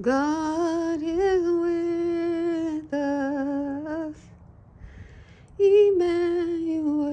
God is with us. Emmanuel.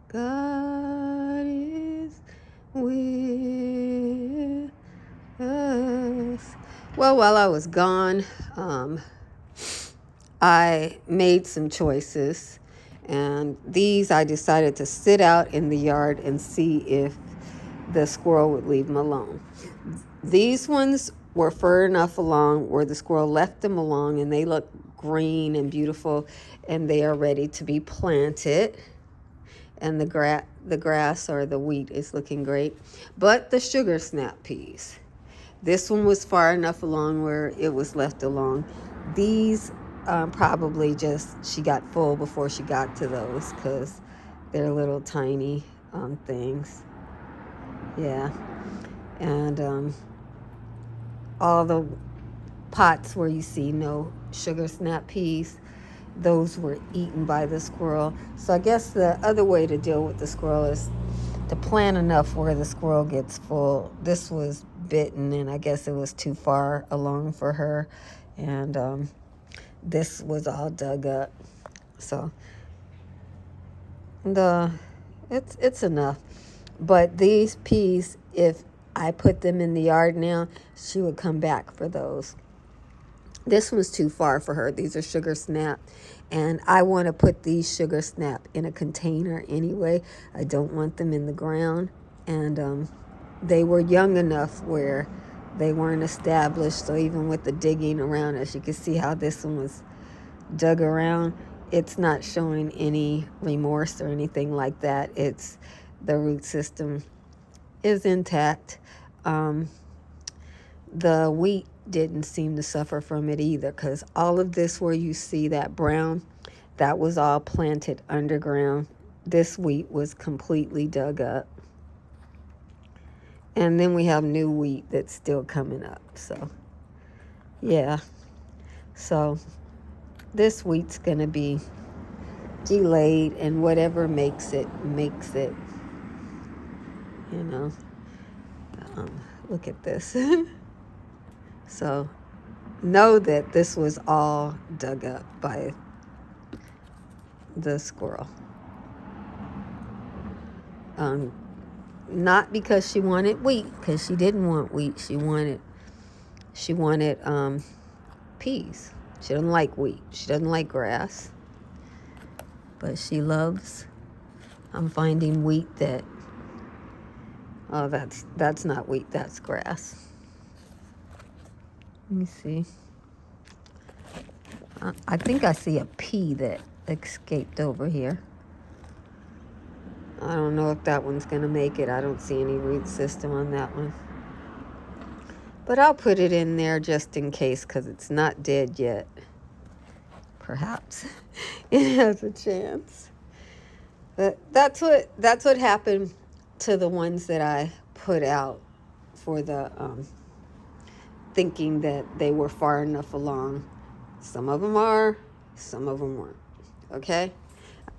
God is with us. Well, while I was gone, I made some choices, and these I decided to sit out in the yard and see if the squirrel would leave them alone. These ones were far enough along where the squirrel left them alone, and they look green and beautiful, and they are ready to be planted. And the grass or the wheat is looking great. But the sugar snap peas, this one was far enough along where it was left alone. These probably just, she got full before she got to those because they're little tiny things. Yeah. And all the pots where you see no sugar snap peas, those were eaten by the squirrel. So I guess the other way to deal with the squirrel is to plant enough where the squirrel gets full. This was bitten, and I guess it was too far along for her, and this was all dug up. So it's enough. But these peas, if I put them in the yard now, she would come back for those. This was too far for her. These are sugar snap, and I want to put these sugar snap in a container anyway. I don't want them in the ground, and they were young enough where they weren't established. So even with the digging around, as you can see how this one was dug around, it's not showing any remorse or anything like that. It's the root system is intact. The wheat didn't seem to suffer from it either, because all of this where you see that brown, that was all planted underground. This wheat was completely dug up. And then we have new wheat that's still coming up. So, yeah. So, this wheat's going to be delayed, and whatever makes it. You know. Look at this. So, know that this was all dug up by the squirrel. Not because she wanted wheat, because she didn't want wheat. She wanted peas. She doesn't like wheat. She doesn't like grass. But she loves, I'm finding wheat that, oh, that's not wheat, that's grass. Let me see. I think I see a pea that escaped over here. I don't know if that one's going to make it. I don't see any root system on that one. But I'll put it in there just in case, because it's not dead yet. Perhaps it has a chance. But that's what happened to the ones that I put out for the thinking that they were far enough along. Some of them are, some of them weren't. Okay?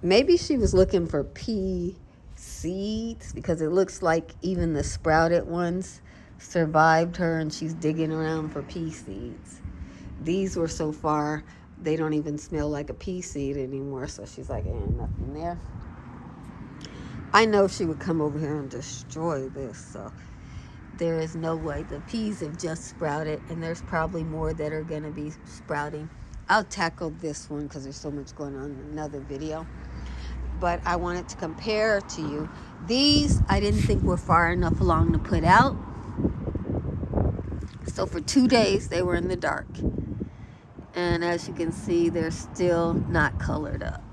Maybe she was looking for pea seeds, because it looks like even the sprouted ones survived her, and she's digging around for pea seeds. These were so far, they don't even smell like a pea seed anymore, so she's like, ain't nothing there. I know she would come over here and destroy this, so there is no way. The peas have just sprouted, and there's probably more that are going to be sprouting. I'll tackle this one because there's so much going on in another video. But I wanted to compare to you. These I didn't think were far enough along to put out. So for 2 days, they were in the dark. And as you can see, they're still not colored up.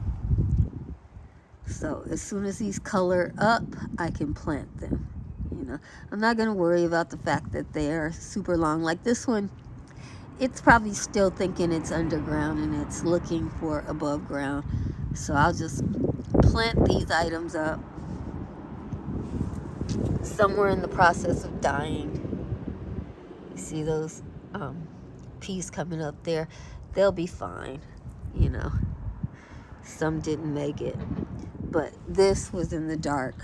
So as soon as these color up, I can plant them. You know, I'm not going to worry about the fact that they are super long. Like this one, it's probably still thinking it's underground and it's looking for above ground. So I'll just plant these items up. Somewhere in the process of dying. You see those peas coming up there? They'll be fine, you know. Some didn't make it. But this was in the dark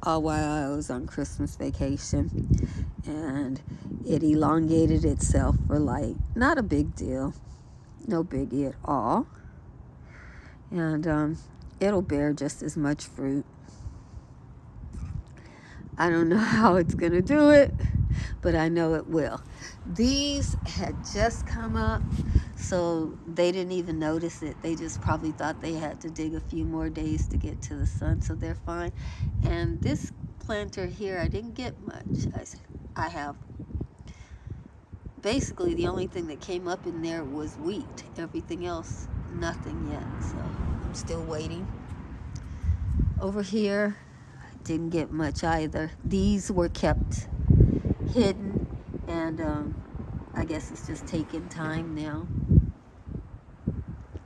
all while I was on Christmas vacation, and it elongated itself for light. Not a big deal, no biggie at all. And it'll bear just as much fruit. I don't know how it's gonna do it, but I know it will. These had just come up, so they didn't even notice it. They just probably thought they had to dig a few more days to get to the sun, so they're fine. And this planter here, I didn't get much. I have basically the only thing that came up in there was wheat. Everything else, nothing yet, so I'm still waiting. Over here, didn't get much either. These were kept hidden, and I guess it's just taking time now.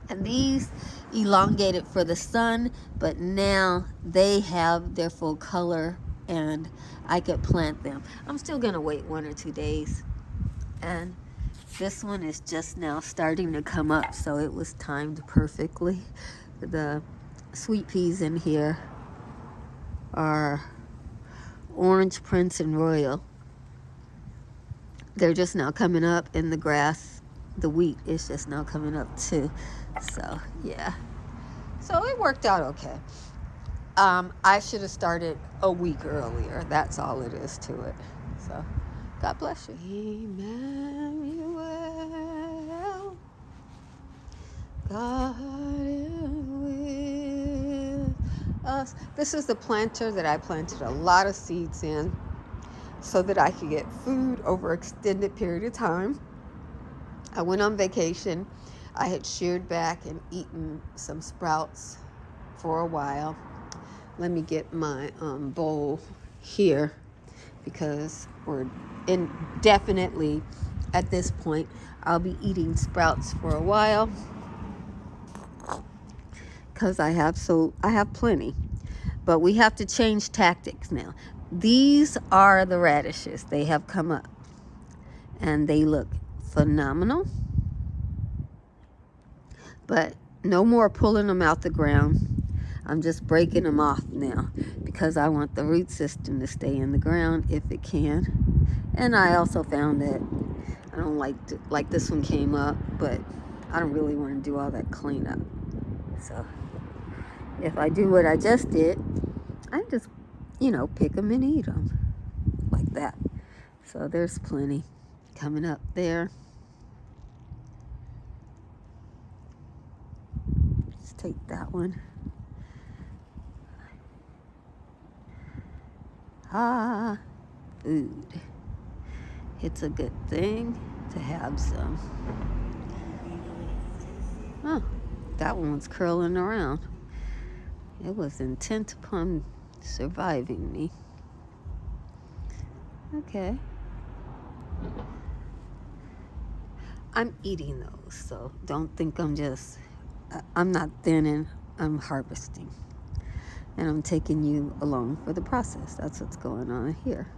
And these elongated for the sun, but now they have their full color and I could plant them. I'm still gonna wait 1 or 2 days. And this one is just now starting to come up, so it was timed perfectly. The sweet peas in here are Orange Prince and Royal. They're just now coming up, and the grass, the wheat is just now coming up too. So yeah, so it worked out okay. I should have started a week earlier. That's all it is to it. So God bless you. Emmanuel, God is with us. This is the planter that I planted a lot of seeds in so that I could get food over an extended period of time. I went on vacation. I had sheared back and eaten some sprouts for a while. Let me get my bowl here, because we're indefinitely at this point. I'll be eating sprouts for a while because I have plenty. But we have to change tactics now. These are the radishes. They have come up and they look phenomenal. But no more pulling them out the ground. I'm just breaking them off now because I want the root system to stay in the ground if it can. And I also found that I don't like this one came up, but I don't really want to do all that cleanup. So if I do what I just did, I just, pick them and eat them like that. So there's plenty coming up there. Let's take that one. Food. It's a good thing to have some. Oh, that one's curling around. It was intent upon surviving me. Okay. I'm eating those, so don't think I'm not thinning, I'm harvesting. And I'm taking you along for the process. That's what's going on here.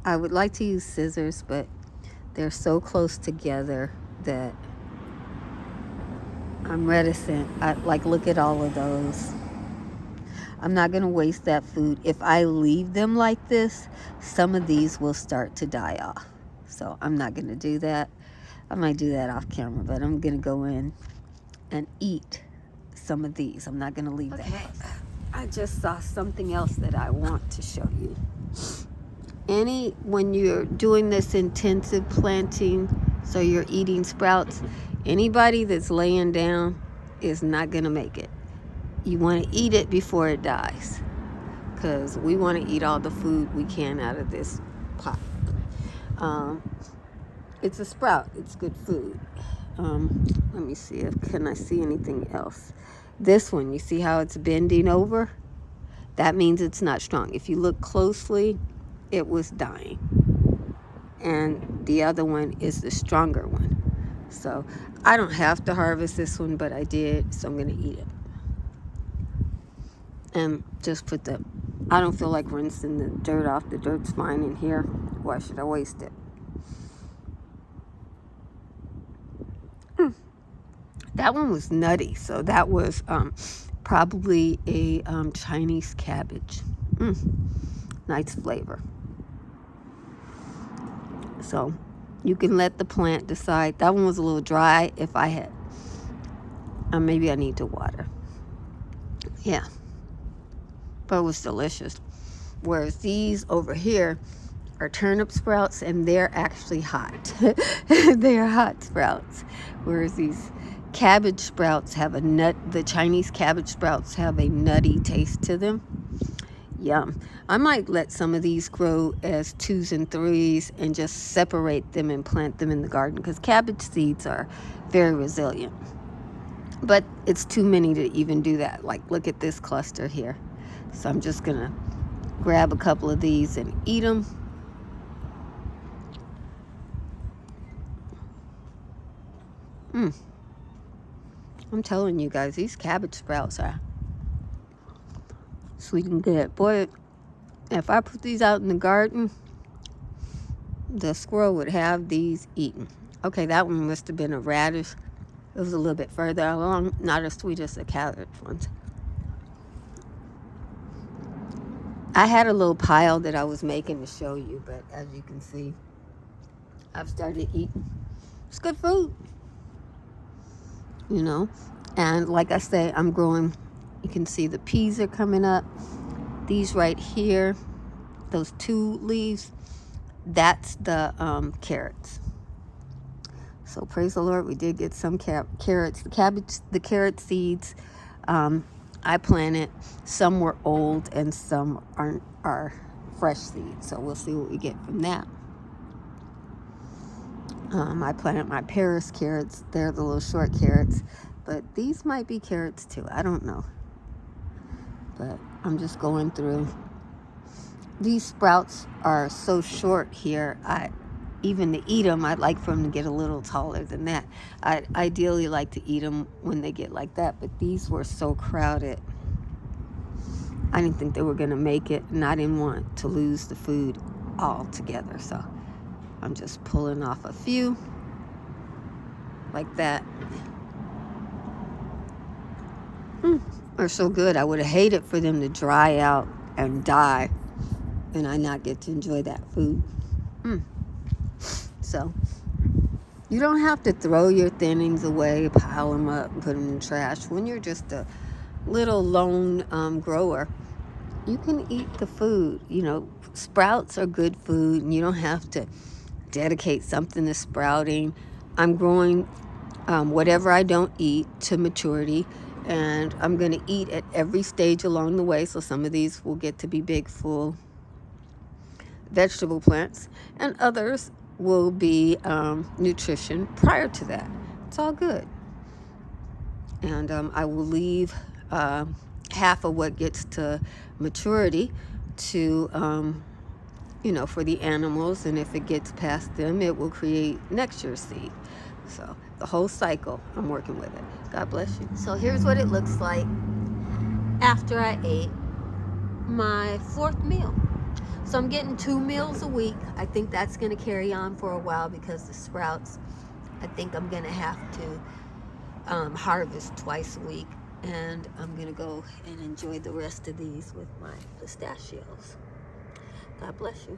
I would like to use scissors, but they're so close together that I'm reticent. Look at all of those. I'm not going to waste that food. If I leave them like this, some of these will start to die off. So I'm not going to do that. I might do that off camera, but I'm going to go in and eat some of these. I'm not going to leave that. I just saw something else that I want to show you. When you're doing this intensive planting, so you're eating sprouts, anybody that's laying down is not going to make it. You want to eat it before it dies, because we want to eat all the food we can out of this pot. It's a sprout. It's good food. Let me see can I see anything else. This one, you see how it's bending over? That means it's not strong. If you look closely, it was dying. And the other one is the stronger one. So I don't have to harvest this one, but I did, so I'm going to eat it. And just I don't feel like rinsing the dirt off. The dirt's fine in here. Why should I waste it? That one was nutty, so that was probably a Chinese cabbage. Nice flavor. So you can let the plant decide. That one was a little dry. If I had, maybe I need to water. Yeah, but it was delicious. Whereas these over here are turnip sprouts, and they're actually hot. They are hot sprouts. Whereas these cabbage sprouts have a nut. The Chinese cabbage sprouts have a nutty taste to them. Yum. I might let some of these grow as 2s and 3s and just separate them and plant them in the garden, because cabbage seeds are very resilient. But it's too many to even do that. Like, look at this cluster here. So I'm just going to grab a couple of these and eat them. I'm telling you guys, these cabbage sprouts are sweet and good. Boy, if I put these out in the garden, the squirrel would have these eaten. Okay, that one must have been a radish. It was a little bit further along, not as sweet as the cabbage ones. I had a little pile that I was making to show you, but as you can see, I've started eating. It's good food, you know. And like I say, I'm growing. You can see the peas are coming up. These right here, those 2 leaves, that's the carrots. So praise the Lord, we did get some carrots. The carrot seeds, I planted. Some were old and some are fresh seeds. So we'll see what we get from that. I planted my Paris carrots. They're the little short carrots. But these might be carrots too. I don't know. But I'm just going through. These sprouts are so short here. Even to eat them, I'd like for them to get a little taller than that. I'd ideally like to eat them when they get like that. But these were so crowded. I didn't think they were going to make it. And I didn't want to lose the food altogether. So I'm just pulling off a few like that. They're so good. I would have hated for them to dry out and die and I not get to enjoy that food. So you don't have to throw your thinnings away, pile them up, and put them in the trash. When you're just a little lone grower, you can eat the food. You know, sprouts are good food, and you don't have to dedicate something to sprouting. I'm growing whatever I don't eat to maturity, and I'm going to eat at every stage along the way. So some of these will get to be big, full vegetable plants, and others will be nutrition prior to that. It's all good. And I will leave half of what gets to maturity to for the animals, and if it gets past them, it will create next year's seed. So the whole cycle, I'm working with it. God bless you. So here's what it looks like after I ate my 4th meal. So I'm getting 2 meals a week. I think that's going to carry on for a while because the sprouts, I think I'm going to have to harvest twice a week. And I'm going to go and enjoy the rest of these with my pistachios. God bless you.